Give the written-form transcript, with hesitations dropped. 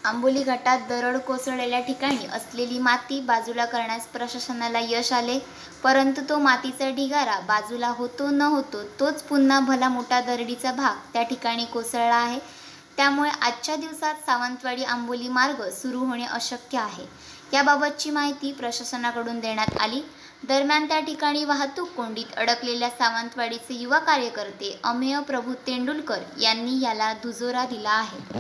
आंबोली घाटात दरड कोसळलेल्या ठिकाणी असलेली माती बाजूला करण्यास प्रशासनाला यश आले, परंतु तो मातीचा ढिगारा बाजूला होतो न होतो तोच पुन्हा भला मोठा दरडीचा भाग त्या ठिकाणी कोसळला आहे. त्यामुळे आजच्या दिवसात सावंतवाडी आंबोली मार्ग सुरू होणे अशक्य आहे. याबाबतची माहिती प्रशासनाकडून देण्यात आली. दरम्यान त्या ठिकाणी वाहतूक कोंडीत अडकलेल्या सावंतवाडीचे युवा कार्यकर्ते अमेय प्रभू तेंडुलकर यांनी याला दुजोरा दिला आहे.